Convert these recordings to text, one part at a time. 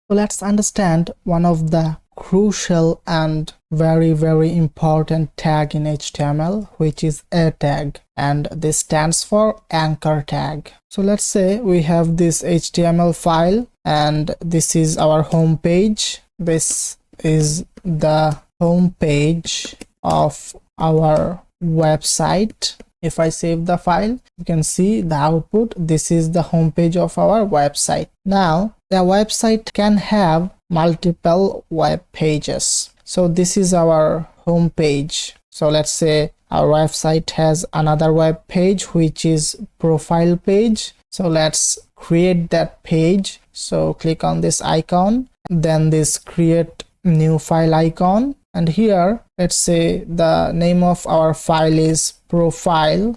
So let's understand one of the crucial and very important tag in HTML, which is a tag, and this stands for anchor tag. So let's say we have this HTML file and this is our home page. This is the home page of our website. If I save the file, you can see the output. This is the home page of our website. Now the website can have multiple web pages. So this is our home page. So let's say our website has another web page which is profile page. So let's create that page. So click on this icon, then this create new file icon, and here let's say the name of our file is profile.html,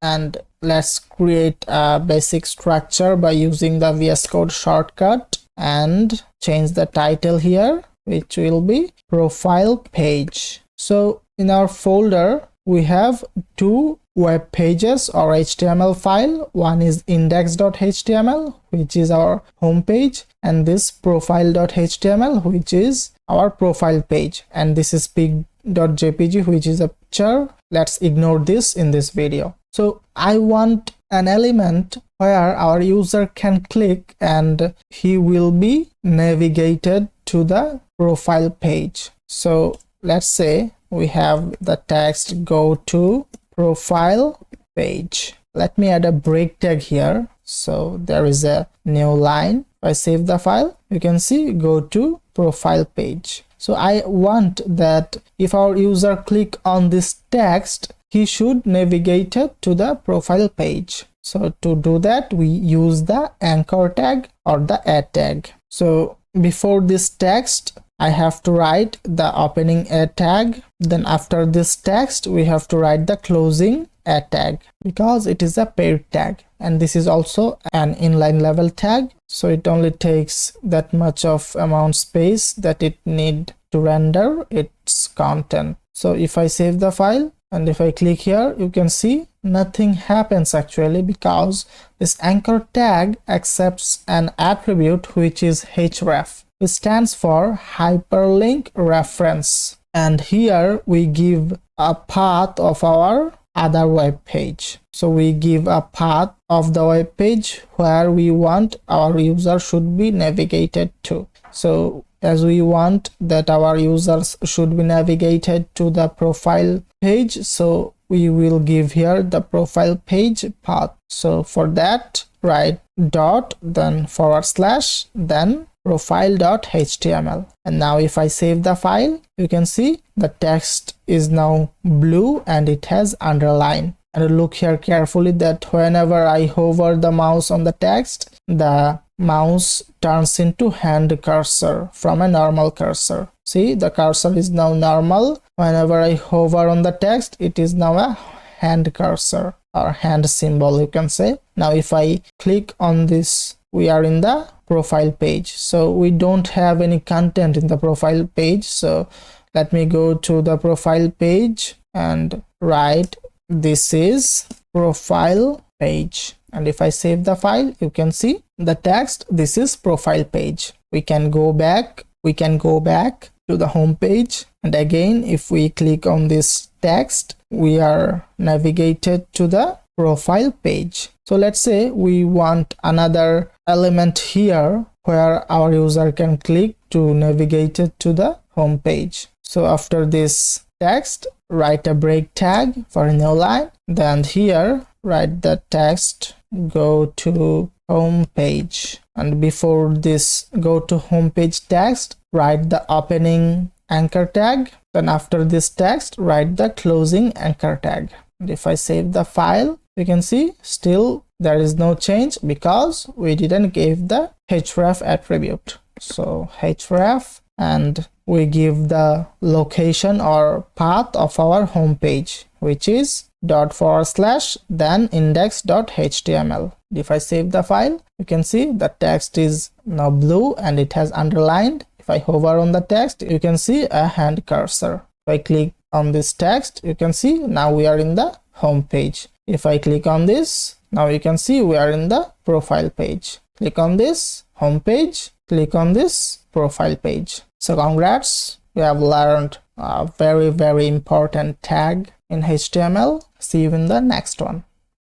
and let's create a basic structure by using the VS Code shortcut and change the title here, which will be profile page. So in our folder we have two web pages or HTML file. One is index.html, which is our home page, and this profile.html, which is our profile page, and this is pig.jpg, which is a picture. Let's ignore this in this video. So I want an element where our user can click and he will be navigated to the profile page. So let's say we have the text go to profile page. Let me add a break tag here. So there is a new line. If I save the file, you can see go to profile page. So I want that if our user click on this text, he should navigate it to the profile page. So to do that, we use the anchor tag or the a tag. So before this text, I have to write the opening a tag. Then after this text, we have to write the closing a tag because it is a paired tag. And this is also an inline level tag. So it only takes that much of amount space that it need to render its content. So if I save the file and if I click here, you can see nothing happens actually, because this anchor tag accepts an attribute which is href, which stands for hyperlink reference, and here we give a path of our other web page. So we give a path of the web page where we want our user should be navigated to. So as we want that our users should be navigated to the profile page, so we will give here the profile page path. So for that, write dot, then forward slash, then profile.html. And now if I save the file, you can see the text is now blue and it has underline. And look here carefully that whenever I hover the mouse on the text, the mouse turns into hand cursor from a normal cursor. See, the cursor is now normal. Whenever I hover on the text, it is now a hand cursor or hand symbol, you can say. Now if I click on this, we are in the profile page. So we don't have any content in the profile page. So let me go to the profile page and write this is profile page. And if I save the file, you can see the text, this is profile page. We can go back to the home page, and again if we click on this text, we are navigated to the profile page. So let's say we want another element here where our user can click to navigate it to the home page. So after this text, write a break tag for a new line, then here write the text go to home page, and before this go to home page text, write the opening anchor tag, then after this text write the closing anchor tag. And if I save the file, you can see still there is no change because we didn't give the href attribute. So href, and we give the location or path of our home page, which is dot forward slash then index.html. If I save the file, you can see the text is now blue and it has underlined. If I hover on the text, you can see a hand cursor. If I click on this text, you can see now we are in the home page. If I click on this, now you can see we are in the profile page. click on this home page, click on this profile page. So congrats, you have learned a very important tag in HTML. See you in the next one.